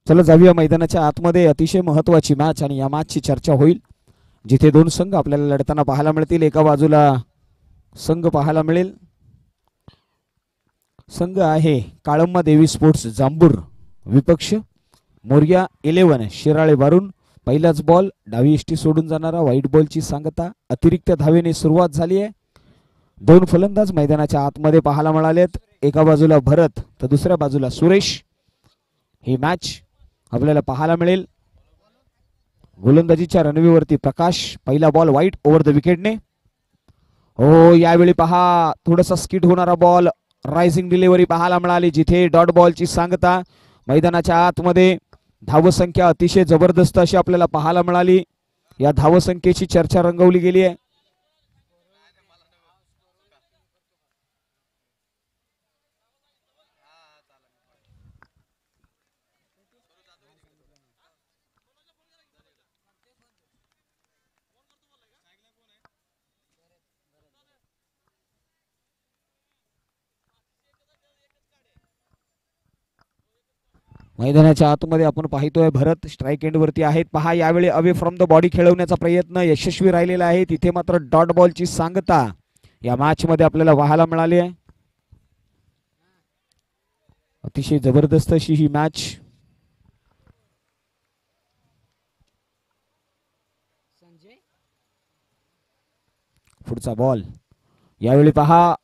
चला जाऊया मैदानाच्या आतमध्ये. अतिशय महत्त्वाची मॅच आणि या मॅचची चर्चा होईल, जिथे दोन संघ आपल्याला लढताना पाहायला मिळतील. एका बाजूला संघ पाहायला मिळेल, संघ आहे काळम्मा देवी स्पोर्ट्स जांभूर, विपक्ष मोरया 11 शिराळे बारून. पहिलाच बॉल डावी इष्टी सोडून जाणारा, व्हाईट बॉलची सांगता. अतिरिक्त धावेने सुरुवात झाली आहे. दोन फलंदाज मैदानाच्या आतमध्ये पाहायला मिळालेत. एका बाजूला भरत तर दुसऱ्या बाजूला सुरेश. ही मॅच आपल्याला पाहायला मिळेल. गोलंदाजीच्या रणवीवरती प्रकाश. पहिला बॉल वाईट ओव्हर द विकेटने. हो, यावेळी पहा थोडासा स्किट होणारा बॉल, रायझिंग डिलिव्हरी पाहायला मिळाली, जिथे डॉट बॉलची सांगता. मैदानाच्या आतमध्ये धावसंख्या अतिशय जबरदस्त अशी आपल्याला पाहायला मिळाली. या धावसंख्येची चर्चा रंगवली गेली आहे. मैदानाच्या आतमध्ये आपण पाहतोय भरत स्ट्राइक एंड वरती आहेत. पहा यावेळी अवे फ्रॉम द बॉडी खेळवण्याचा प्रयत्न यशस्वी राहिलेला आहे. तिथे मात्र डॉट बॉलची सांगता या मॅच मध्ये आपल्याला पाहायला मिळाली आहे. अतिशय जबरदस्त अशी ही मॅच. पुढचा बॉल यावेळी पहा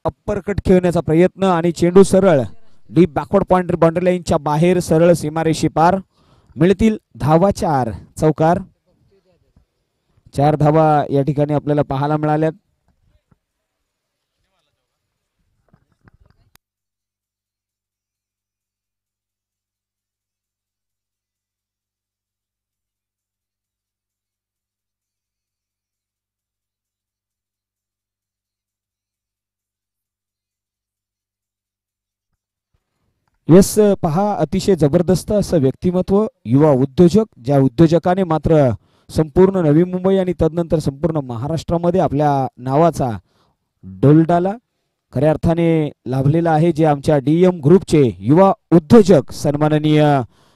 अप्पर कट खेळण्याचा प्रयत्न आणि चेंडू सरळ डीप बॅकवर्ड पॉइंट बाउंड्री लाईनच्या बाहेर सरळ सीमारेषे पार. मिळतील धावा 4 चौकार. 4 धावा या ठिकाणी आपल्याला पाहायला मिळाल्यात. यस, पहा अतिशय जबरदस्त असं व्यक्तिमत्व, युवा उद्योजक, ज्या उद्योजकाने मात्र संपूर्ण नवी मुंबई आणि तदनंतर संपूर्ण महाराष्ट्रामध्ये आपल्या नावाचा डोलडाला खऱ्या अर्थाने लाभलेला आहे. जे आमच्या डीएम ग्रुपचे युवा उद्योजक सन्माननीय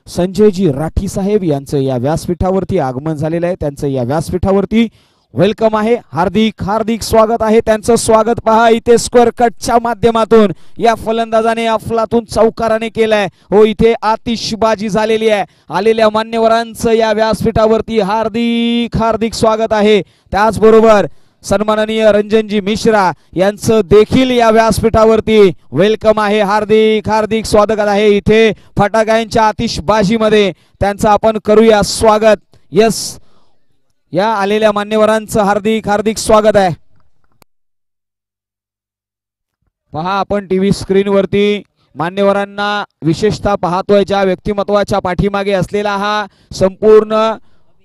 संजयजी राठी साहेब यांचं या व्यासपीठावरती आगमन झालेलं आहे. त्यांचं या व्यासपीठावरती वेलकम आहे. हार्दिक हार्दिक स्वागत आहे. त्यांचं स्वागत पहा इथे स्क्वेअर कटच्या माध्यमातून या फलंदाजाने अफलातून चौकाराने केलाय. हो, इथे आतिषबाजी झालेली आहे. आलेल्या मान्यवरांचं या व्यासपीठावरती हार्दिक हार्दिक स्वागत आहे. त्याचबरोबर सन्माननीय रंजनजी मिश्रा यांचं देखील या व्यासपीठावरती वेलकम आहे. हार्दिक हार्दिक स्वागत आहे. इथे फटाक्यांच्या आतिषबाजीमध्ये त्यांचं आपण करूया स्वागत. यस, या आलेल्या मान्यवरांचं हार्दिक हार्दिक स्वागत आहे. पहा आपण टीव्ही स्क्रीन वरती मान्यवरांना विशेषतः पाहतोय. ज्या व्यक्तिमत्वाच्या पाठीमागे असलेला हा संपूर्ण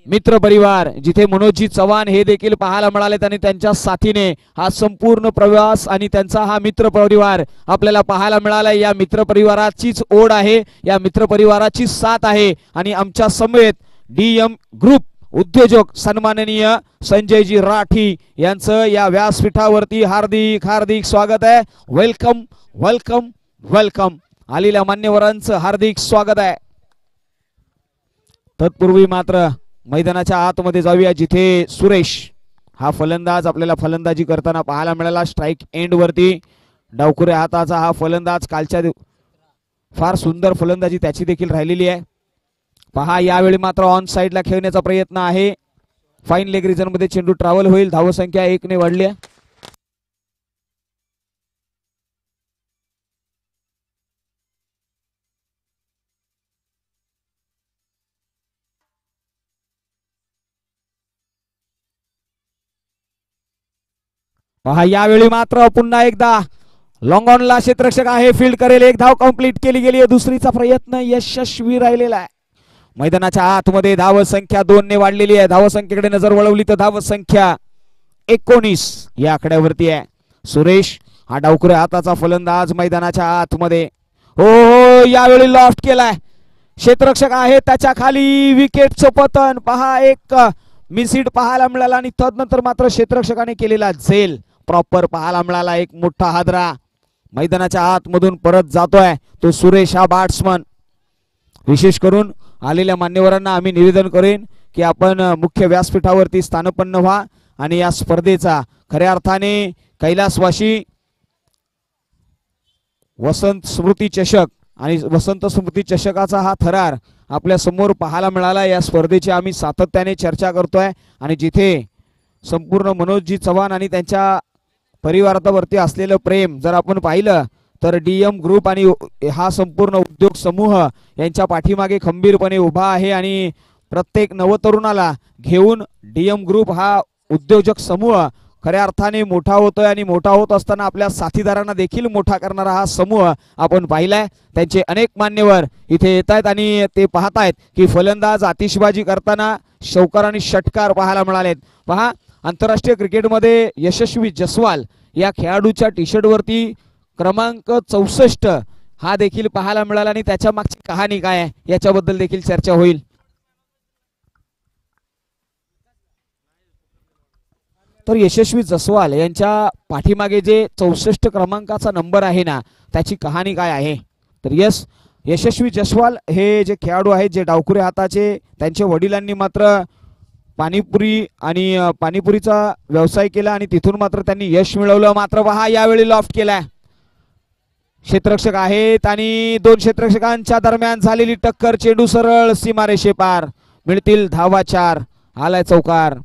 मित्र परिवार, जिथे मनोजजी चव्हाण हे देखील पाहायला मिळालेत आणि त्यांच्या साथीने हा संपूर्ण प्रवास आणि त्यांचा हा मित्र परिवार आपल्याला पाहायला मिळाला. या मित्र परिवाराचीच ओढ आहे, या मित्र परिवाराची साथ आहे आणि आमच्या समवेत डीएम ग्रुप उद्योजक सन्माननीय संजयजी राठी यांचं या व्यासपीठावरती हार्दिक हार्दिक स्वागत आहे. Welcome welcome welcome. आलेल्या मान्यवरांचं हार्दिक स्वागत आहे. तत्पूर्वी मात्र मैदानाच्या आतमध्ये जाऊया, जिथे सुरेश हा फलंदाज आपल्याला फलंदाजी करताना पाहायला मिळाला. स्ट्राइक एंड वरती डावखुऱ्या हाताचा हा फलंदाज. कालच्या फार सुंदर फलंदाजी त्याची देखील राहिलेली आहे. पहा यावेळी मात्र ऑन साइडला खेळण्याचा प्रयत्न आहे. फाईन लेग रिजन मध्ये चेंडू ट्रॅव्हल होईल. धावसंख्या 1 ने वाढली आहे. पहा यावेळी मात्र पुन्हा एकदा लॉंग ऑनला क्षेत्ररक्षक आहे, फील्ड करेल. 1 धाव कंप्लीट केली गेली आहे. दुसरीचा प्रयत्न यशस्वी राहिलेला आहे. मैदानाच्या आतमध्ये धावसंख्या 2 ने वाढलेली आहे. धावसंख्येकडे नजर वळवली तर धावसंख्या 19 या आकड्यावरती आहे. सुरेश हा डावखुऱ्या हाताचा फलंदाज मैदानाच्या आतमध्ये. हो, यावेळी लॉफ्ट केलाय. क्षेत्ररक्षक आहे त्याच्या खाली. विकेटचं पतन. पहा एक मिसहिट पाहायला मिळाला आणि तदनंतर मात्र क्षेत्ररक्षकाने केलेला झेल प्रॉपर पाहायला मिळाला. एक मोठा हादरा मैदानाच्या आतमधून परत जातोय तो सुरेश हा बॅट्समन. विशेष करून आलेल्या मान्यवरांना आम्ही निवेदन करेन की आपण मुख्य व्यासपीठावरती स्थानपन्न व्हा आणि या स्पर्धेचा खऱ्या अर्थाने कैलासवासी वसंत स्मृती चषक आणि वसंत स्मृती चषकाचा हा थरार आपल्या समोर पाहायला मिळाला। या स्पर्धेची आम्ही सातत्याने चर्चा करतोय आणि जिथे संपूर्ण मनोजजी चव्हाण आणि त्यांच्या परिवारावरती असलेलं प्रेम जर आपण पाहिलं तर डीएम ग्रुप आणि हा संपूर्ण उद्योग समूह यांच्या पाठीमागे खंबीरपणे उभा आहे आणि प्रत्येक नवतरुणाला घेऊन डीएम ग्रुप हा उद्योजक समूह खऱ्या अर्थाने मोठा होतोय आणि मोठा होत असताना आपल्या साथीदारांना देखील मोठा करणारा हा समूह आपण पाहिलाय। त्यांचे अनेक मान्यवर इथे येत आहेत आणि ते पाहतायत की फलंदाज आतिषबाजी करताना षटकार आणि षटकार पाहायला मिळालेत। पहा, आंतरराष्ट्रीय क्रिकेटमध्ये यशस्वी जसवाल या खेळाडूच्या टी शर्ट वरती क्रमांक 64 हा देखील पाहायला मिळाला आणि त्याच्या मागची कहाणी काय आहे याच्याबद्दल देखील चर्चा होईल। तर यशस्वी जसवाल यांच्या पाठीमागे जे 64 क्रमांकाचा नंबर आहे ना त्याची कहाणी काय आहे तर यशस्वी जसवाल हे जे खेळाडू आहेत जे डावखुरे हाताचे, त्यांच्या वडिलांनी मात्र पाणीपुरी आणि पाणीपुरीचा व्यवसाय केला आणि तिथून मात्र त्यांनी यश मिळवलं। मात्र पहा यावेळी लॉफ्ट केलाय, क्षेत्ररक्षक आहेत आणि दोन क्षेत्ररक्षकांच्या दरम्यान झालेली टक्कर, चेंडू सरळ सीमारेषे पार, मिळतील धावा 4, आलाय चौकार।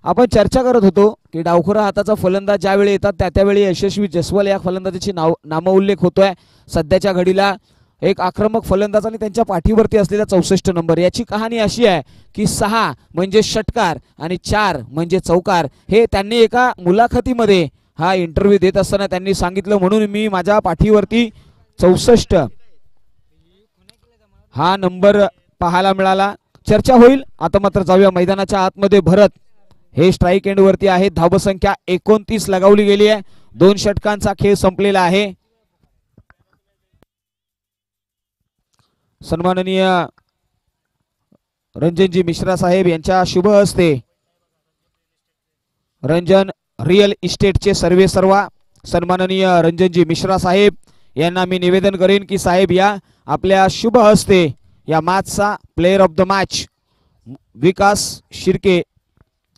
आपण चर्चा करत होतो की डावखुरा हाताचा फलंदाज ज्यावेळी येतात त्यावेळी यशस्वी जसवाल या फलंदाजाची नामोल्लेख होतोय। सध्याच्या घडीला एक आक्रमक फलंदाज आणि त्यांच्या पाठीवरती असलेला 64 नंबर। याची कहाणी अशी आहे की 6 म्हणजे षटकार आणि 4 म्हणजे चौकार हे त्यांनी एका मुलाखतीमध्ये हा इंटरव्ह्यू देत असताना त्यांनी सांगितलं, म्हणून मी माझ्या पाठीवरती 64 हा नंबर पाहायला मिळाला। चर्चा होईल। आता मात्र जाऊया मैदानाच्या आतमध्ये। भरत हे स्ट्राइक एंड वरती आहे, धावसंख्या 29 लगावली गेली आहे, 2 षटकांचा खेळ संपलेला आहे। सन्माननीय रंजनजी मिश्रा साहेब यांच्या शुभ हस्ते रंजन रिअल इस्टेटचे सर्वेसर्वा सन्माननीय रंजनजी मिश्रा साहेब यांना मी निवेदन करेन की साहेब या आपल्या शुभ हस्ते या मॅचचा प्लेयर ऑफ द मॅच विकास शिर्के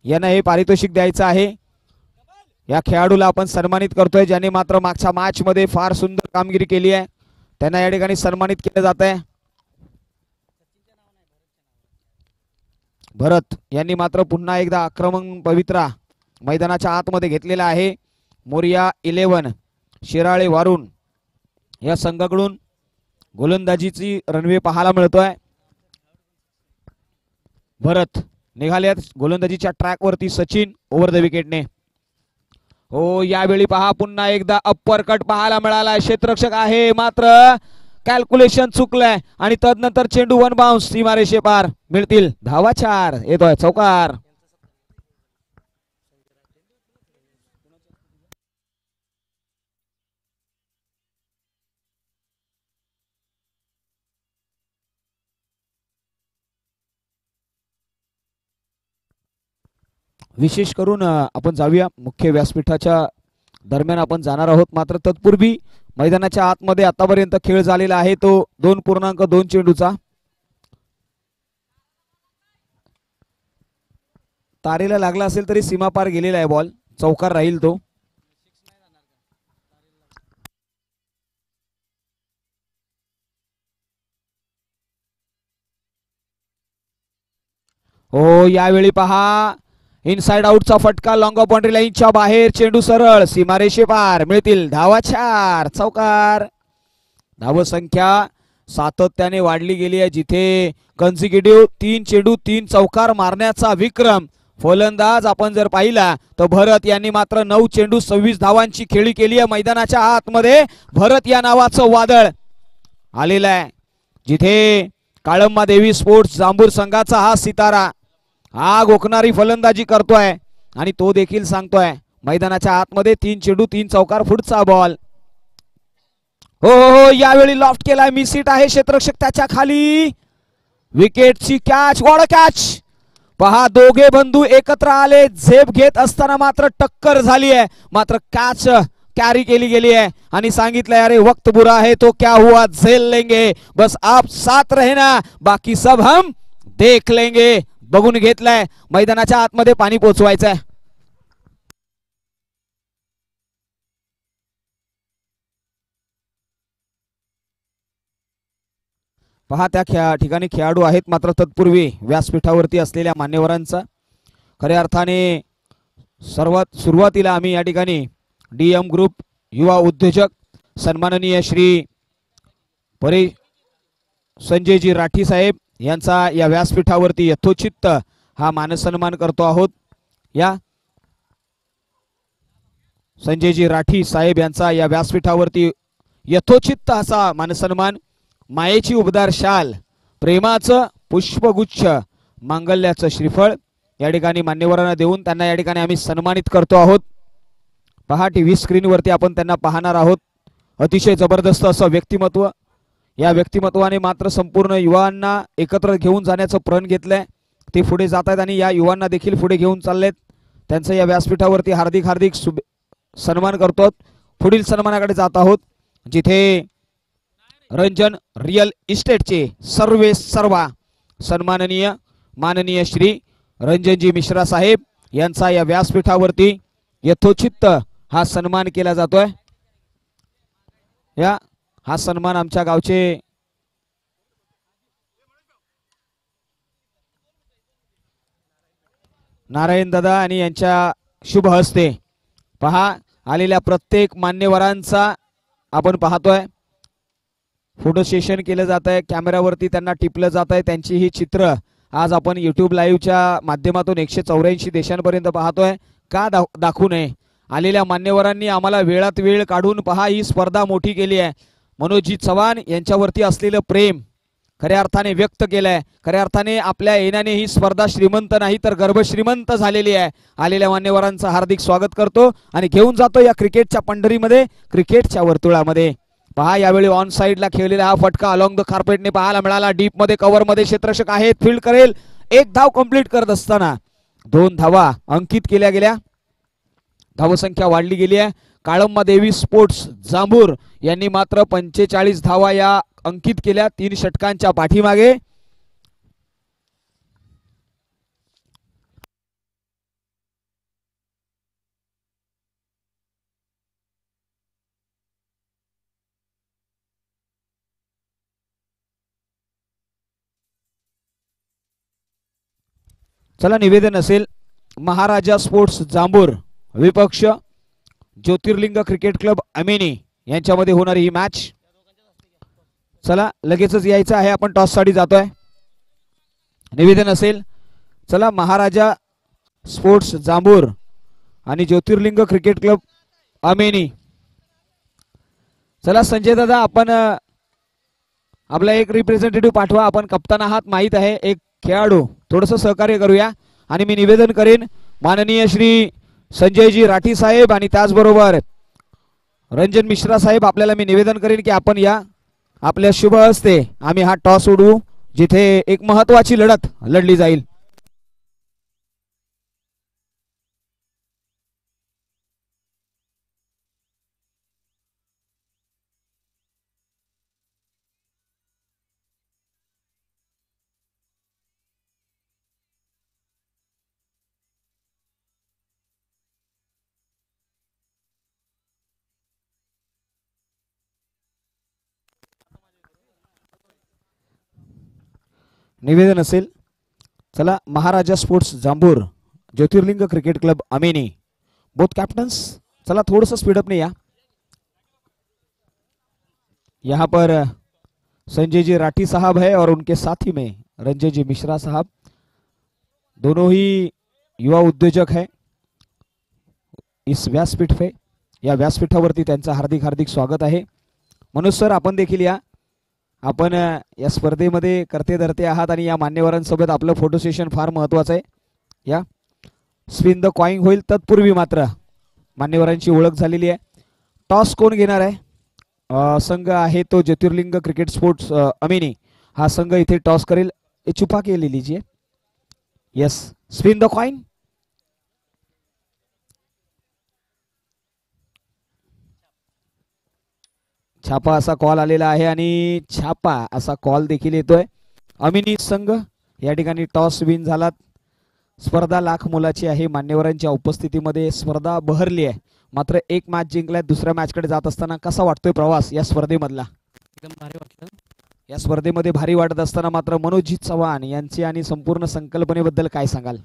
यांना हे पारितोषिक द्यायचं आहे। या खेळाडूला आपण सन्मानित करतोय ज्याने मात्र मागच्या मॅच मध्ये फार सुंदर कामगिरी केली आहे, त्यांना या ठिकाणी सन्मानित केले जात आहे। भरत यांनी मात्र पुन्हा एकदा आक्रमण पवित्रा मैदानाच्या आतमध्ये घेतलेला आहे। मोरिया 11 शिराळे वारून या संघाकडून गोलंदाजीची रणवे पाहायला मिळतोय। भरत निघाल्यात गोलंदाजीच्या ट्रॅक वरती, सचिन ओव्हर द विकेटने। हो यावेळी पहा पुन्हा एकदा अप्पर कट पाहायला मिळाला, क्षेत्ररक्षक आहे मात्र कॅल्क्युलेशन चुकलंय आणि तदनंतर चेंडू 1 बाउन्स, सीमारेषे पार, मिळतील धावा 4, येतोय चौकार। विशेष करून आपण जाऊया मुख्य व्यासपीठाच्या दरम्यान आपण जाणार आहोत, मात्र तत्पूर्वी मैदानाच्या आतमध्ये आतापर्यंत खेळ झालेला आहे तो 2.2 चेंडूचा। तारेला लागला असेल तरी सीमा पार गेलेला आहे बॉल, चौकार राहील तो। हो यावेळी पहा इनसाइड आउटचा फटका, लॉंग बाउंड्री लाईनच्या बाहेर, चेंडू सरळ सीमारेषे पार, मिळतील धावा 4, चौकार। धावसंख्या सातत्याने वाढली गेली आहे, जिथे कन्सिक्युटिव्ह 3 चेंडू 3 चौकार मारण्याचा विक्रम फलंदाज आपण जर पाहिला तर भरत यांनी मात्र 9 चेंडू 26 धावांची खेळी केली आहे। मैदानाच्या आतमध्ये भरत या नावाचं वादळ आलेलं आहे, जिथे काळंबा देवी स्पोर्ट्स जांभूर संघाचा हा सितारा आग ओकणारी फलंदाजी करतोय आणि तो देखील सांगतोय मैदानाच्या आतमध्ये 3 चेंडू 3 चौकार, पुढचा बॉल। हो हो हो यावेळी लॉफ्ट केलाय, मिस हिट आहे, क्षेत्ररक्षक त्याच्या खाली, विकेटची कॅच, वॉड कॅच। पहा दोघे बंधू एकत्र आले, झेप घेत असताना मात्र टक्कर झाली आहे, मात्र कॅरी केली गेली आहे आणि सांगितलंय अरे वक्त बुरा है तो क्या हुआ झेल लेंगे, बस आप साथ रहना बाकी सब हम देख लेंगे. बघून घेतलंय मैदानाच्या आतमध्ये पाणी पोचवायचंय. पहा त्या ठिकाणी खेळाडू आहेत, मात्र तत्पूर्वी व्यासपीठावरती असलेल्या मान्यवरांचा खऱ्या अर्थाने सर्वात सुरुवातीला आम्ही या ठिकाणी DM ग्रुप युवा उद्योजक सन्माननीय श्री संजयजी राठी साहेब यांचा या व्यासपीठावरती यथोचित हा मानसन्मान करतो आहोत. या संजयजी राठी साहेब यांचा या व्यासपीठावरती यथोचित असा मानसन्मान, मायेची उबदार शाल, प्रेमाचं पुष्पगुच्छ, मांगल्याचं श्रीफळ या ठिकाणी मान्यवरांना देऊन त्यांना या ठिकाणी आम्ही सन्मानित करतो आहोत. पहा TV स्क्रीनवरती आपण त्यांना पाहणार आहोत. अतिशय जबरदस्त असं व्यक्तिमत्व, या व्यक्तिमत्वाने मात्र संपूर्ण युवांना एकत्र घेऊन जाण्याचं प्रण घेतलंय. ते पुढे जात आहेत आणि या युवांना देखील पुढे घेऊन चाललेत. त्यांचं या व्यासपीठावरती हार्दिक हार्दिक सन्मान करतो. पुढील सन्मानाकडे जात आहोत, जिथे रंजन रियल इस्टेटचे सर्वे सर्वा सन्माननीय माननीय श्री रंजनजी मिश्रा साहेब यांचा या व्यासपीठावरती यथोचित हा सन्मान केला जातोय. हा सन्मान आमच्या गावचे नारायण दादा आणि यांच्या शुभ हस्ते पहा आलेल्या प्रत्येक मान्यवरांचा आपण पाहतोय फोटो सेशन केलं जात आहे. कॅमेरावरती त्यांना टिपलं जात आहे. त्यांची ही चित्र आज आपण YouTube लाईव्हच्या माध्यमातून 184 देशांपर्यंत पाहतोय. का दाखवू नये? आलेल्या मान्यवरांनी आम्हाला वेळात वेळ काढून पहा ही स्पर्धा मोठी केली आहे. मनोजी चव्हाण यांच्यावरती असलेलं प्रेम खऱ्या अर्थाने व्यक्त केलंय. खऱ्या अर्थाने आपल्या येण्याने ही स्पर्धा श्रीमंत नाही तर गर्भश्रीमंत झालेली आहे. आलेल्या मान्यवरांचं हार्दिक स्वागत करतो आणि घेऊन जातो या क्रिकेटच्या पंढरीमध्ये, क्रिकेटच्या वर्तुळामध्ये. पहा यावेळी ऑन साइडला खेळलेला हा फटका अलॉंग द कार्पेटने पाहायला मिळाला. डीप मध्ये कव्हर मध्ये क्षेत्ररक्षक आहेत, फील्ड करेल. एक धाव कंप्लीट करत असताना 2 धावा अंकित केल्या गेल्या. धावसंख्या वाढली गेली आहे. काळम्मा देवी स्पोर्ट्स जांभूर यांनी मात्र 45 धावा या अंकित केल्या 3 षटकांच्या पाठीमागे. चला निवेदन असेल, महाराजा स्पोर्ट्स जांभूर विपक्ष ज्योतिर्लिंग क्रिकेट क्लब अमेनी यांच्यामध्ये होणारी ही मॅच. चला लगेचच यायचं आहे, आपण टॉस साठी जातोय. निवेदन असेल, चला महाराजा स्पोर्ट्स जांभूर आणि ज्योतिर्लिंग क्रिकेट क्लब अमेनी. चला संजय दादा, आपण आपला एक रिप्रेझेंटेटिव्ह पाठवा. आपण कप्तान आहात माहित आहे, एक खेळाडू थोडंसं सहकार्य करूया. आणि मी निवेदन करेन माननीय श्री संजयजी राठी साहेब आणि त्याचबरोबर रंजन मिश्रा साहेब, आपल्याला मी निवेदन करेन की आपण या आपल्या शुभ हस्ते आम्ही हा टॉस उडवू, जिथे एक महत्त्वाची लढत लढली जाईल. निवेदन असेल, चला Maharaja sports Jambhur Jyotirlinga cricket club अमेनी बोथ कैप्टन्स, चला थोड़ा सा स्पीडअप नहीं यहाँ पर संजय जी राठी साहब है और उनके साथी में रंजन जी मिश्रा साहब, दोनों ही युवा उद्योजक है. इस व्यासपीठ पे या व्यासपीठावरती त्यांचं हार्दिक हार्दिक स्वागत आहे. मनोज सर, आपण देखील या, आपण या स्पर्धेमध्ये करते धरते आहात आणि या मान्यवरांसोबत आपलं फोटो सेशन फार महत्त्वाचं आहे. या स्पिन द कॉइन होईल, तत्पूर्वी मात्र मान्यवरांची ओळख झालेली आहे. टॉस कोण घेणार आहे? संघ आहे तो ज्योतिर्लिंग क्रिकेट स्पोर्ट्स अमेनी हा संघ इथे टॉस करेल. छुपा के ले लीजिए. Yes, spin the coin. छापा असा कॉल आलेला आहे आणि छापा असा कॉल देखील येतोय. अमिनी संघ या ठिकाणी टॉस विन झालात. स्पर्धा लाख मोलाची आहे. मान्यवरांच्या उपस्थितीमध्ये स्पर्धा बहरली आहे. मात्र एक मॅच जिंकलाय. दुसऱ्या मॅचकडे जात असताना कसा वाटतोय प्रवास या स्पर्धेमधला? एकदम भारी वाटलं. या स्पर्धेमध्ये भारी वाटत असताना मात्र मनोजित चव्हाण यांची आणि संपूर्ण संकल्पनेबद्दल काय सांगाल?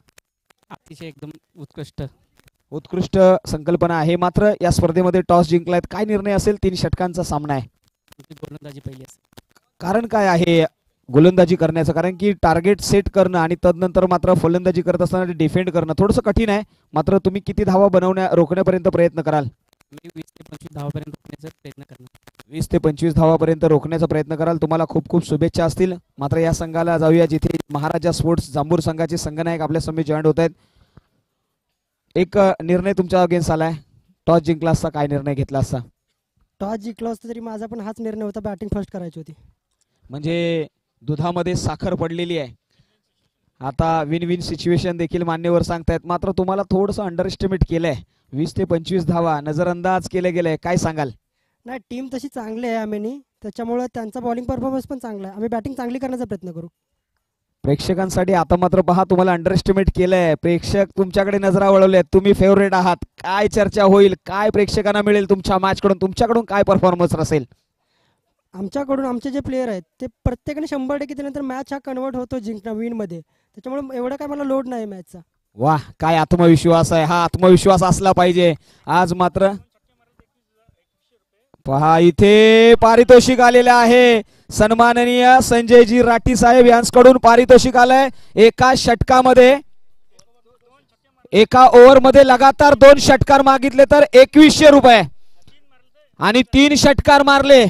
अतिशय एकदम उत्कृष्ट उत्कृष्ट संकल्पना आहे. मात्र या स्पर्धेमध्ये टॉस जिंकलायत. काय निर्णय असेल? 3 षटकांचा सामना आहे. गोलंदाजी पहिली असेल. कारण काय आहे गोलंदाजी करण्याचं? कारण की टार्गेट सेट करणं आणि तदनंतर मात्र फलंदाजी करत असताना डिफेंड करणं थोडंसं कठीण आहे. मात्र तुम्ही किती धावा रोखण्यापर्यंत प्रयत्न कराल? मी 20 ते 25 धावापर्यंत रोखण्याचा प्रयत्न करणार. 20 ते 25 धावापर्यंत रोखण्याचा प्रयत्न कराल. तुम्हाला खूप खूप शुभेच्छा असतील. मात्र या संघाला जाऊया जिथे महाराजा स्पोर्ट्स जांभूर संघाचे संघनायक आपल्या समोर जॉईंट होत आहेत. एक निर्णय तुमच्या अगेन्स्ट आलाय. टॉस जिंकला असता काय निर्णय घेतला असता? टॉस जिंकलो असतो तरी माझा पण हाच निर्णय होता, बॅटिंग फर्स्ट करायची होती. म्हणजे दुधामध्ये साखर पडलेली आहे. आता विन विन सिच्युएशन देखील मान्यवर सांगतायत. मात्र तुम्हाला थोडंसं अंडर एस्टिमेट केलंय. 20 ते 25 धावा नजरअंदाज केले गेले. काय सांगाल? नाही, टीम तशी चांगली आहे आम्ही, त्याच्यामुळे त्यांचा बॉलिंग परफॉर्मन्स पण चांगला आहे. आम्ही बॅटिंग चांगली करण्याचा प्रयत्न करू. प्रेक्षकांसाठी आता मात्र पहा, तुम्हाला अंडर एस्टिमेट केलंय. प्रेक्षक तुमच्याकडे नजरा वळवल्यात. तुम्ही फेवरेट आहात. काय चर्चा होईल? काय प्रेक्षकांना मिळेल तुमच्या मॅचकडून? तुमच्याकडून काय परफॉर्मन्स असेल? आमच्याकडून आमचे जे प्लेयर आहेत ते प्रत्येकाने 100% दिल्यानंतर मॅच हा कन्वर्ट होतो विनमध्ये. त्याच्यामुळे एवढा काय मला लोड नाही मॅचचा. वाह, काय आत्मविश्वास आहे. हा आत्मविश्वास असला पाहिजे. आज मात्र पहा इथे पारितोषिक आलेले आहे. सन्माननीय संजयजी राठी साहेब यांच्याकडून पारितोषिक आलंय. एका षटकामध्ये एका ओव्हरमध्ये लगातार 2 षटकार मागितले तर 2100 रुपये आणि 3 षटकार मारले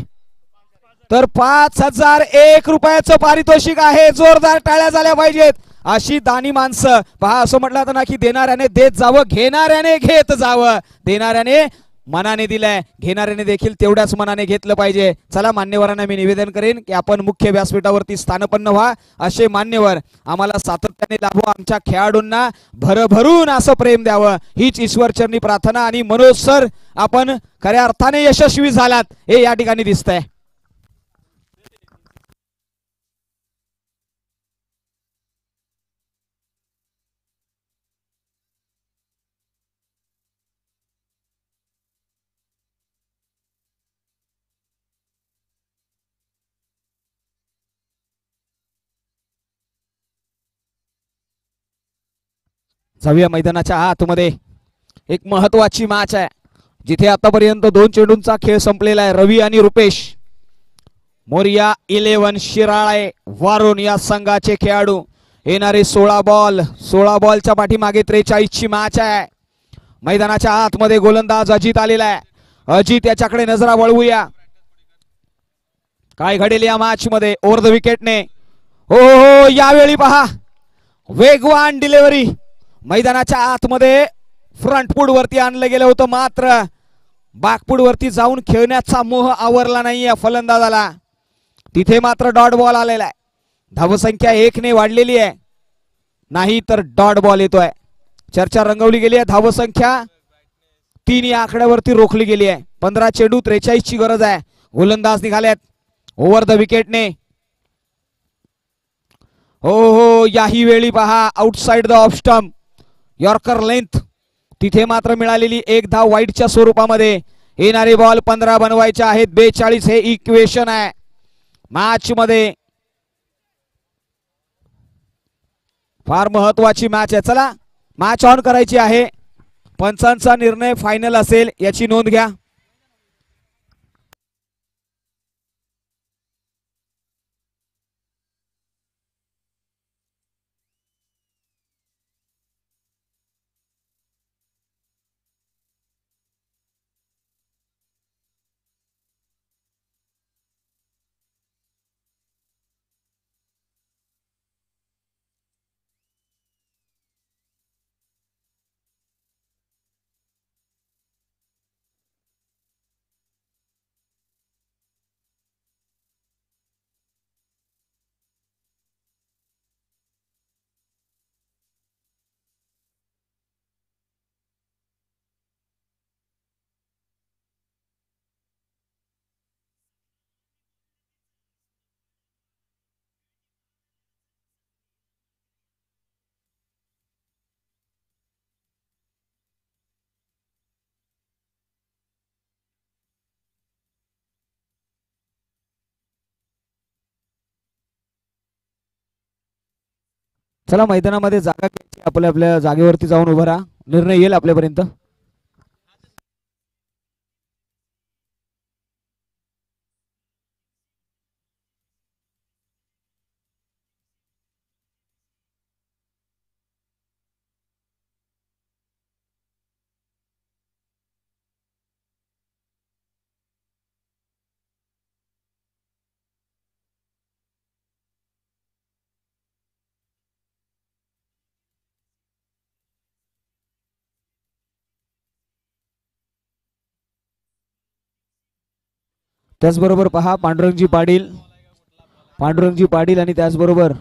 तर 5001 रुपयाचं पारितोषिक आहे. जोरदार टाळ्या झाल्या पाहिजेत. अशी दानी माणसं पहा. असं म्हटलं तर ना की देणाऱ्याने देत जावं, घेणाऱ्याने घेत जावं. देणाऱ्याने मनाने दिलाय, घेणाऱ्याने देखील तेवढ्याच मनाने घेतलं पाहिजे. चला, मान्यवरांना मी निवेदन करेन की आपण मुख्य व्यासपीठावरती स्थानपन्न व्हा. असे मान्यवर आम्हाला सातत्याने लाभो. आमच्या खेळाडूंना भरभरून असं प्रेम द्यावं हीच ईश्वरचरणी प्रार्थना. आणि मनोज सर, आपण खऱ्या अर्थाने यशस्वी झालात हे या ठिकाणी दिसतंय. जाऊया मैदानाच्या आतमध्ये. एक महत्वाची मॅच आहे जिथे आतापर्यंत 2 चेंडूंचा खेळ संपलेला आहे. रवी आणि रुपेश मोरिया 11 शिराळे वारून या संघाचे खेळाडू. येणारे 16 बॉलच्या पाठीमागे 43 ची मॅच आहे. मैदानाच्या आतमध्ये गोलंदाज अजित आलेला आहे. अजित याच्याकडे नजरा वळवूया. काय घडेल या मॅच मध्ये ओव्हर द विकेटने? हो हो, यावेळी पहा वेगवान डिलिव्हरी. मैदानाच्या आतमध्ये फ्रंटफूट वरती आणलं गेलं होतं, मात्र बॅकफूट वरती जाऊन खेळण्याचा मोह आवरला नाहीये फलंदाजाला. तिथे मात्र डॉट बॉल आलेला आहे. धावसंख्या 1 ने वाढलेली आहे, नाही तर डॉट बॉल येतोय. चर्चा रंगवली गेली आहे. धावसंख्या 3 या आकड्यावरती रोखली गेली आहे. 15 चेंडू 43 ची गरज आहे. गोलंदाज निघालेत ओव्हर द विकेटने. हो हो, याही वेळी पहा outside the off stump yorker length. तिथे मात्र मिळालेली 1 धाव वाईटच्या स्वरूपामध्ये. येणारे बॉल 15 बनवायचे आहेत. 42 हे इक्वेशन आहे मॅच मध्ये. फार महत्वाची मॅच आहे. चला, मॅच ऑन करायची आहे. पंचांचा निर्णय फायनल असेल याची नोंद घ्या. चला मैदानामध्ये जागा घ्यायची, आपल्या आपल्या जागेवरती जाऊन उभा राहा, निर्णय येईल आपल्यापर्यंत. त्याचबरोबर पहा पांडुरंगजी पाटील आणि त्याचबरोबर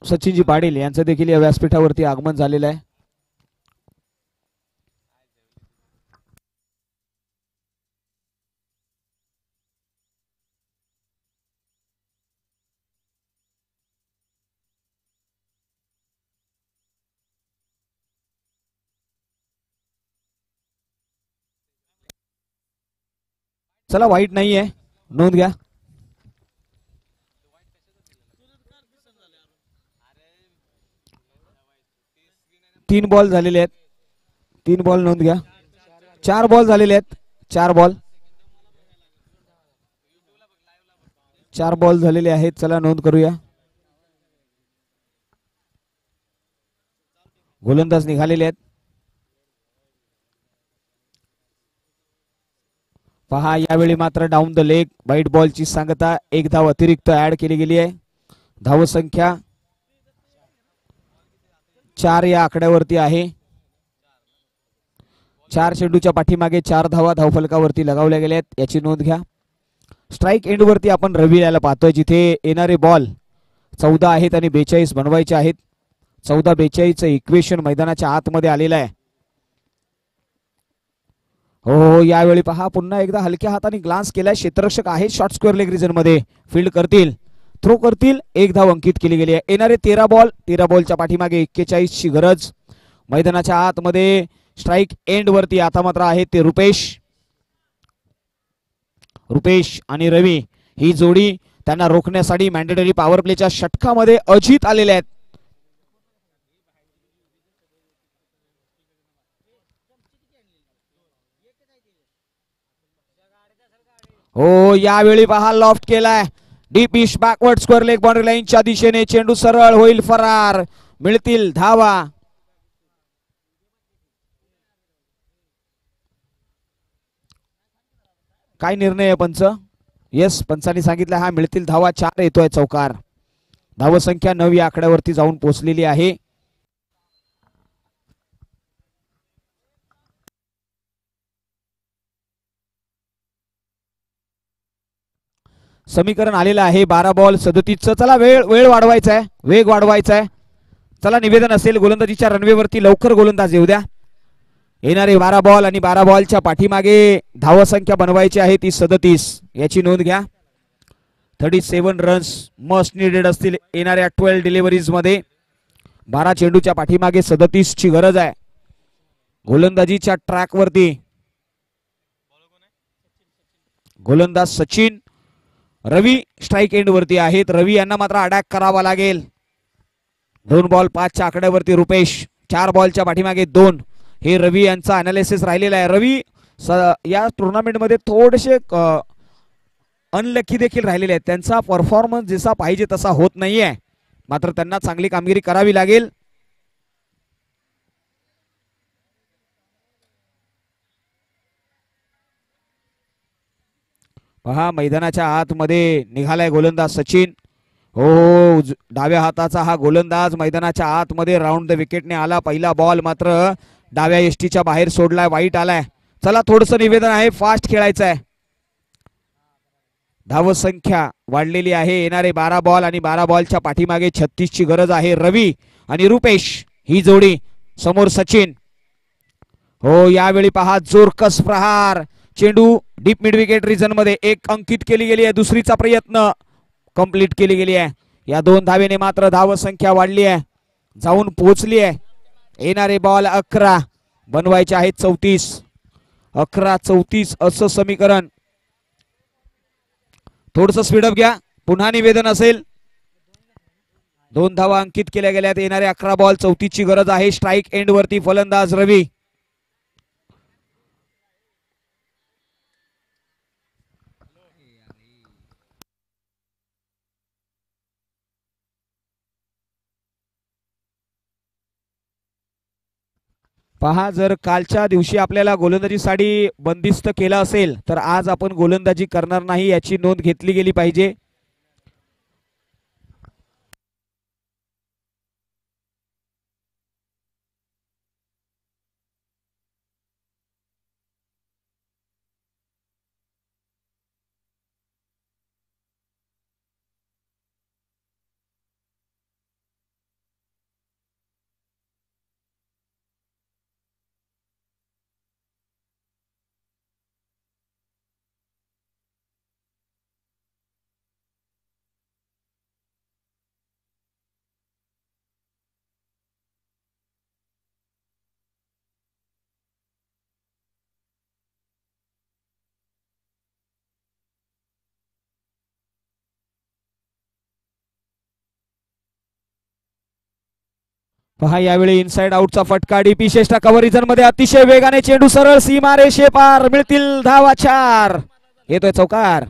सचिनजी पाटील यांचं देखील या व्यासपीठावरती आगमन झालेलं आहे. चला वाईट नाहीये, नोंद घ्या. तीन बॉल झालेले आहेत, 3 बॉल नोंद घ्या. 4 बॉल झालेले आहेत, 4 बॉल झालेले आहेत. चला नोंद करूया. गोलंदाज निघालेले आहेत. पहा यावेळी मात्र डाऊन द लेग वाईट बॉलची सांगता, 1 धाव अतिरिक्त ऍड केली गेली आहे. धाव संख्या 4 या आकड्यावरती आहे. 4 चेंडूच्या पाठीमागे 4 धावा धावफलकावरती लगावल्या गेल्या आहेत, याची नोंद घ्या. स्ट्राईक एंड वरती आपण रवी याला पाहतोय, जिथे येणारे बॉल 14 आहेत आणि 42 बनवायचे आहेत. 14-42 इक्वेशन मैदानाच्या आतमध्ये आलेलं आहे. हो यावेळी पहा पुन्हा एकदा हलक्या हाताने ग्लान्स केलाय. क्षेत्ररक्षक आहे शॉर्ट स्क्वेअर लेग रिजन मध्ये, फील्ड करतील, थ्रो करतील. 1 धाव अंकित केली गेली आहे. येणारे 13 बॉलच्या पाठीमागे 41 ची गरज. मैदानाच्या आतमध्ये स्ट्राईक एंड वरती आता मात्र आहेत ते रुपेश आणि रवी. ही जोडी त्यांना रोखण्यासाठी मॅन्डेटरी पॉवर प्लेच्या षटकामध्ये अजित आलेले आहेत. हो यावेळी पहा लॉफ्ट केलाय, डीप इश बॅकवर्ड स्क्वेअर लेग बाउंड्री लाईनच्या दिशेने चेंडू सरळ होईल फरार, मिळतील धावा. काय निर्णय आहे पंच? येस, पंचांनी सांगितलं हा मिळतील धावा. 4 येतोय चौकार. धावसंख्या 9 या आकड्यावरती जाऊन पोहोचलेली आहे. समीकरण आलेलं आहे 12 बॉल 37. चला वेळ वाढवायचा आहे, वेग वाढवायचा आहे. चला निवेदन असेल गोलंदाजीच्या रनवेवरती लवकर गोलंदाज येऊ द्या. येणारे 12 बॉल आणि 12 बॉलच्या पाठीमागे धावसंख्या बनवायची आहे ती 37, याची नोंद घ्या. 37 रन्स मस्ट निडेड असतील येणाऱ्या 12 डिलिव्हरीज मध्ये. 12 चेंडूच्या पाठीमागे 37 ची गरज आहे. गोलंदाजीच्या ट्रॅक वरती गोलंदाज सचिन, रवी स्ट्राईक एंड वरती आहेत. रवी यांना मात्र अटॅक करावा लागेल. 2 बॉल 5 च्या आकड्यावरती रुपेश, 4 बॉलच्या पाठीमागे 2. हे रवी यांचा अनालिसिस राहिलेला आहे. रवी या टुर्नामेंट मध्ये थोडेसे अनलकी देखील राहिलेले आहेत. त्यांचा परफॉर्मन्स जसा पाहिजे तसा होत नाहीये, मात्र त्यांना चांगली कामगिरी करावी लागेल. पहा मैदानाच्या आतमध्ये निघालाय गोलंदाज सचिन. हो डाव्या हाताचा हा गोलंदाज मैदानाच्या आतमध्ये राऊंड द विकेटने आला. पहिला बॉल मात्र डाव्या यष्टीच्या बाहेर सोडलाय, वाईट आलाय. चला थोडस निवेदन आहे, फास्ट खेळायचं आहे. धावसंख्या वाढलेली आहे. येणारे 12 बॉल आणि 12 बॉलच्या पाठीमागे 36 ची गरज आहे. रवी आणि रुपेश ही जोडी समोर सचिन. हो यावेळी पहा जोरकस प्रहार, चेंडू डीप मिड विकेट रिजन मध्ये 1 अंकित केली गेली आहे. दुसरीचा प्रयत्न कंप्लीट केली गेली आहे. या 2 धावेने मात्र धावसंख्या वाढली आहे, जाऊन पोहोचली आहे. येणारे बॉल 11 बनवायचे आहेत 34. 11-34 असं समीकरण. थोडस स्पीडअप घ्या. पुन्हा निवेदन असेल 2 धावा अंकित केल्या गेल्यात. येणारे 11 बॉल 34ची गरज आहे. स्ट्राईक एंड वरती फलंदाज रवी. पहा, जर कालच्या दिवशी आपल्याला गोलंदाजीसाठी बंदिस्त केलं असेल तर आज आपण गोलंदाजी करणार नाही याची नोंद घेतली गेली पाहिजे. पहा, यावेळी इनसाइड आउटचा फटका. डीपी श्रेष्ठ कव्हर रिजन मध्ये अतिशय वेगाने चेंडू सरळ सीमारेषे पार. मिळतील धावा 4. येतोय चौकार.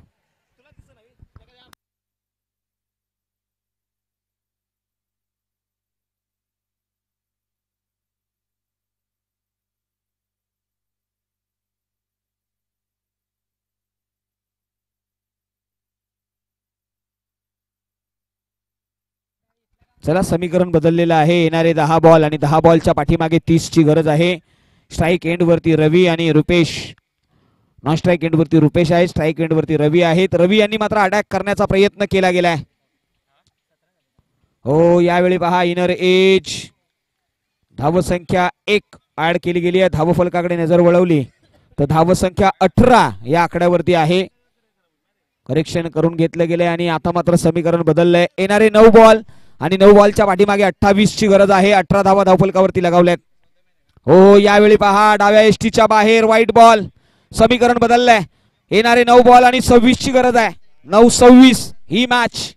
चला, समीकरण बदललेलं आहे. येणारे 10 बॉल आणि 10 बॉलच्या पाठीमागे 30ची गरज आहे. स्ट्राईक एंड वरती रवी आणि रुपेश. नॉन स्ट्राईक एंड वरती रुपेश आहे. स्ट्राईक एंड वरती रवी आहेत. रवी यांनी मात्र अटॅक करण्याचा प्रयत्न केला गेलाय. हो, यावेळी पहा इनर एज धावसंख्या 1 ऍड केली गेली आहे. धावफलकाकडे नजर वळवली तर धावसंख्या 18 या आकड्यावरती आहे. करेक्शन करून घेतलं गेलंय आणि आता मात्र समीकरण बदललंय. येणारे 9 बॉल आणि 9 बॉलच्या पाठीमागे 28ची गरज आहे. 18 धावा धावफलकावरती लगावल्यात. हो, यावेळी पहा डाव्या एसटीच्या बाहेर व्हाईट बॉल. समीकरण बदललंय. येणारे 9 बॉल आणि 26ची गरज आहे. 9-26 ही मॅच.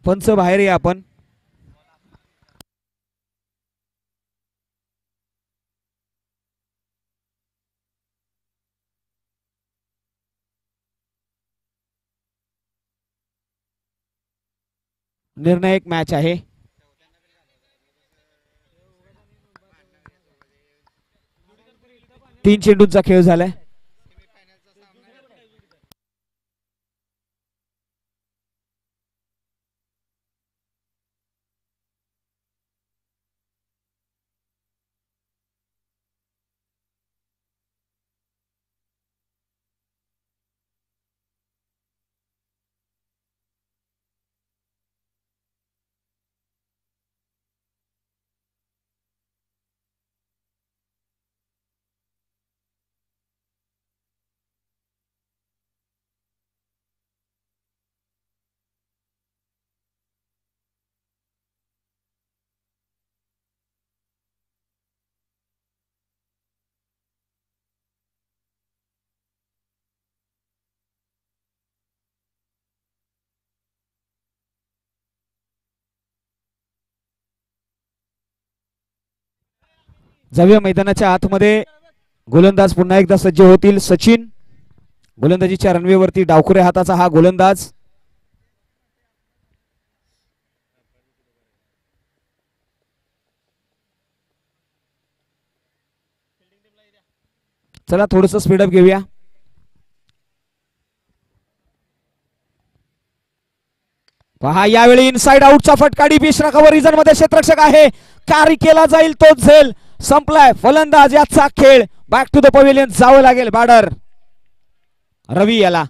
पंच बाहेर या आपण. निर्णायक मॅच आहे. तीन चेंडूंचा खेळ झालाय. जाऊया मैदानाच्या आतमध्ये. गोलंदाज पुन्हा एकदा सज्ज होतील. सचिन गोलंदाजीच्या रनवेवरती. डावखुऱ्या हाताचा हा गोलंदाज. चला, थोडस स्पीडअप घेऊया. पहा, यावेळी इनसाइड आउटचा फटका. डीपी कव्हर रिजन मध्ये क्षेत्ररक्षक आहे. कार्य केला जाईल तोच झेल. संपलाय फलंदाज याचा खेळ. बॅक टू द पवेलियन जावं लागेल बॅडर रवी याला.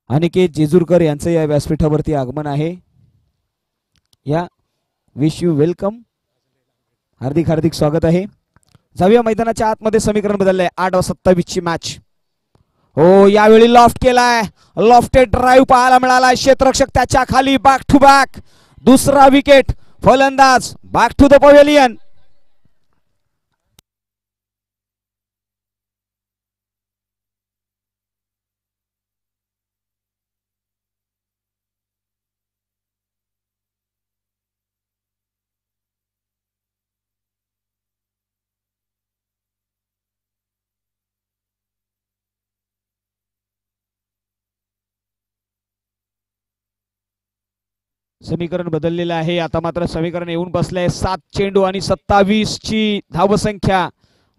अनिकेत जेजूरकर यांचं या व्यासपीठावरती आगमन आहे. या विश यू वेलकम, हार्दिक हार्दिक स्वागत आहे. जाऊया मैदानाच्या आतमध्ये. समीकरण बदललंय. 8-27 ची मॅच. हो, यावेळी लॉफ्ट केलाय. लॉफ्टेड ड्राईव्ह पाहायला मिळाला. क्षेत्ररक्षक त्याच्या खाली. बॅक टू बॅक दुसरा विकेट. फलंदाज बॅक टू द पवेलियन. समीकरण बदललेलं आहे. आता मात्र समीकरण येऊन बसलंय. 7 चेंडू आणि 27 ची धावसंख्या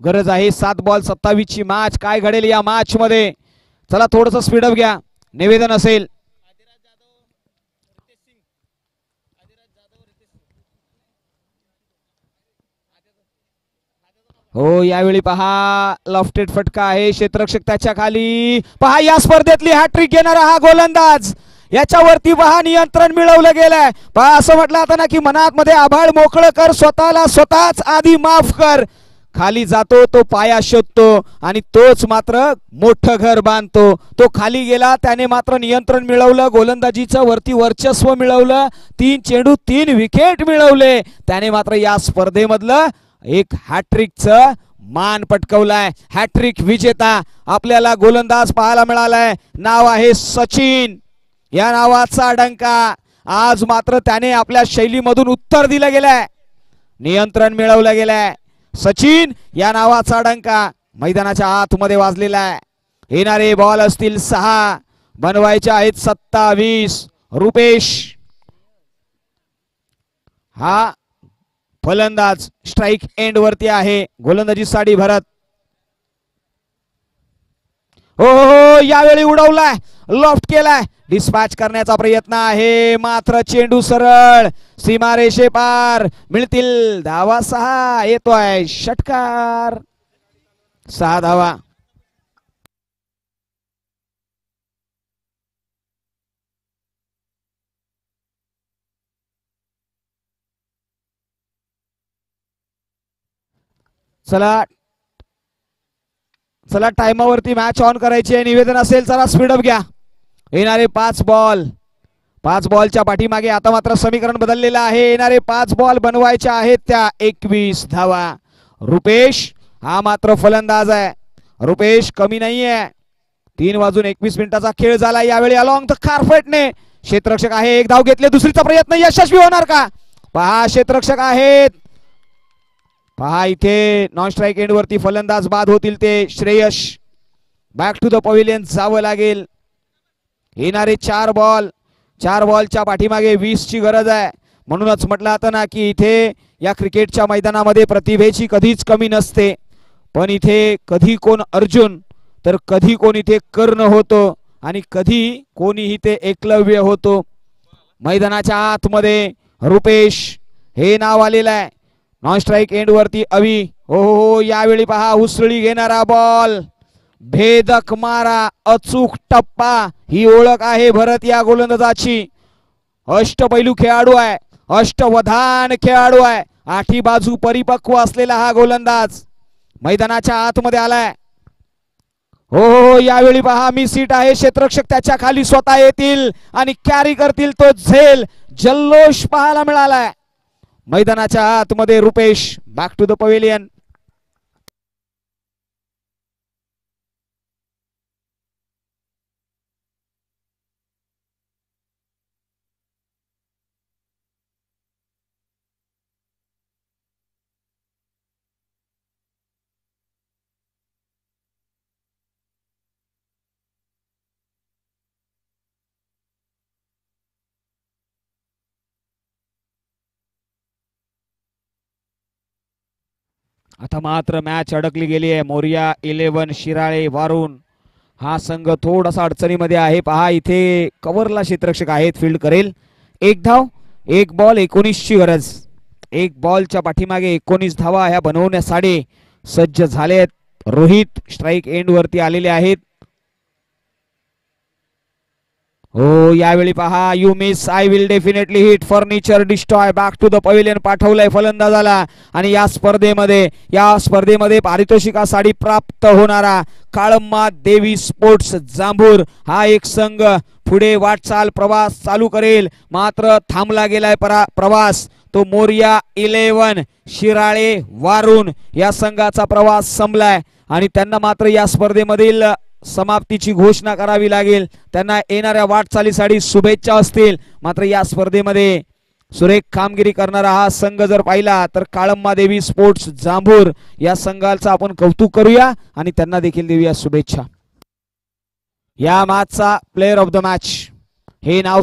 गरज आहे. 7 बॉल 27 ची मॅच. काय घडेल या मॅच मध्ये? चला थोडस स्पीडअप घ्या. निवेदन असेल. हो, यावेळी पहा लॉफ्टेड फटका आहे. क्षेत्ररक्षक त्याच्या खाली. पहा या स्पर्धेतली हॅट्रिक घेणारा हा गोलंदाज. याच्यावरती पहा नियंत्रण मिळवलं गेलंय. पहा असं म्हटलं आता ना की मनात मध्ये आभाळ मोकळं कर, स्वतःला स्वतःच आधी माफ कर. खाली जातो तो पाया शोधतो आणि तोच मात्र मोठं घर बांधतो. तो खाली गेला, त्याने मात्र नियंत्रण मिळवलं. गोलंदाजीचं वरती वर्चस्व मिळवलं. 3 चेंडू 3 विकेट मिळवले. त्याने मात्र या स्पर्धेमधलं एक हॅट्रिकचं मान पटकवलाय. हॅट्रिक विजेता आपल्याला गोलंदाज पाहायला मिळालाय. नाव आहे सचिन. या नावाचा डंका आज मात्र त्याने आपल्या शैलीमधून उत्तर दिलं गेलंय. नियंत्रण मिळवलं गेलंय. सचिन या नावाचा डंका मैदानाच्या आतमध्ये वाजलेला आहे. येणारे बॉल असतील 6, बनवायचे आहेत 27. रुपेश हा फलंदाज स्ट्राइक एंड वरती आहे. गोलंदाजी साडी भरत. हो, यावेळी उडवलाय. लॉफ्ट केलाय. डिस्पॅच करण्याचा प्रयत्न आहे. मात्र चेंडू सरळ सीमारेषे पार. मिळतील धावा. 6 येतोय षटकार. 6 धावा. चला चला टाइमावरती मॅच ऑन करायची आहे. निवेदन असेल. चला स्पीडअप घ्या. येणारे 5 बॉल. 5 बॉलच्या पाठीमागे आता मात्र समीकरण बदललेलं आहे. येणारे 5 बॉल बनवायचे आहेत त्या 21 धावा. रुपेश हा मात्र फलंदाज आहे. रुपेश कमी नाहीये. 3 वाजून 21 मिनिटाचा खेळ झाला. यावेळी अलॉंग द कार्पेटने क्षेत्ररक्षक आहे. 1 धाव घेतले. दुसरीचा प्रयत्न यशस्वी होणार का? पहा क्षेत्ररक्षक आहेत. पहा इथे नॉन स्ट्राइक एंड वरती फलंदाज बाद होतील ते Shreyas. Back to the pavilion जावं लागेल. येणारे 4 बॉल. 4 बॉलच्या पाठीमागे 20 ची गरज आहे. म्हणूनच म्हटलं आता ना की इथे या क्रिकेटच्या मैदानामध्ये प्रतिभेची कधीच कमी नसते. पण इथे कधी कोण अर्जुन तर कधी कोण इथे कर्ण होतो आणि कधी कोणी इथे एकलव्य होतो. मैदानाच्या आतमध्ये रुपेश हे नाव आलेलं आहे. नॉन स्ट्राइक एंड वरती अवी. हो, यावेळी पहा उसळी घेणारा बॉल. भेदक मारा. अचूक टप्पा. ही ओळख आहे भरत या गोलंदाजाची. अष्टपैलू खेळाडू आहे. अष्टवधान खेळाडू आहे. 8ही बाजू परिपक्व असलेला हा गोलंदाज मैदानाच्या आतमध्ये आलाय. हो, यावेळी पहा मी सीट आहे. क्षेत्ररक्षक त्याच्या खाली स्वतः येतील आणि कॅरी करतील तो झेल. जल्लोष पाहायला मिळालाय मैदानाच्या आतमध्ये. Rupesh back to the pavilion. आता मात्र मॅच अडकली गेली आहे. मोरिया 11 शिराळे वारून हा संघ थोडासा अडचणीमध्ये आहे. पहा इथे कव्हरला क्षेत्ररक्षक आहेत. फील्ड करेल. 1 धाव. 1 बॉल 19 ची गरज. 1 बॉलच्या पाठीमागे 19 धावा ह्या बनवण्यासाठी सज्ज झाले आहेत. रोहित स्ट्राइक एंड वरती आलेले आहेत. हो यावेळी पहा you miss I will definitely hit furniture destroy back to the pavilion पाठवलंय फलंदाजाला. आणि या स्पर्धेमध्ये पारितोषिकासाठी प्राप्त होणारा काळम्मा देवी स्पोर्ट्स जांभूर हा एक संघ पुढे वाटचाल प्रवास चालू करेल. मात्र थांबला गेलाय प्रवास. तो मोरिया 11 शिराळे वारून या संघाचा प्रवास संपलाय आणि त्यांना मात्र या स्पर्धेमधील समाप्तीची घोषणा करावी लागेल. त्यांना येणाऱ्या वाटचालीसाठी शुभेच्छा असतील. मात्र या स्पर्धेमध्ये सुरेख कामगिरी करणारा हा संघ जर पाहिला तर काळम्मा देवी स्पोर्ट्स जांभूर या संघाचा आपण कौतुक करूया आणि त्यांना देखील देऊया शुभेच्छा. या मॅचचा प्लेयर ऑफ द मॅच हे नाव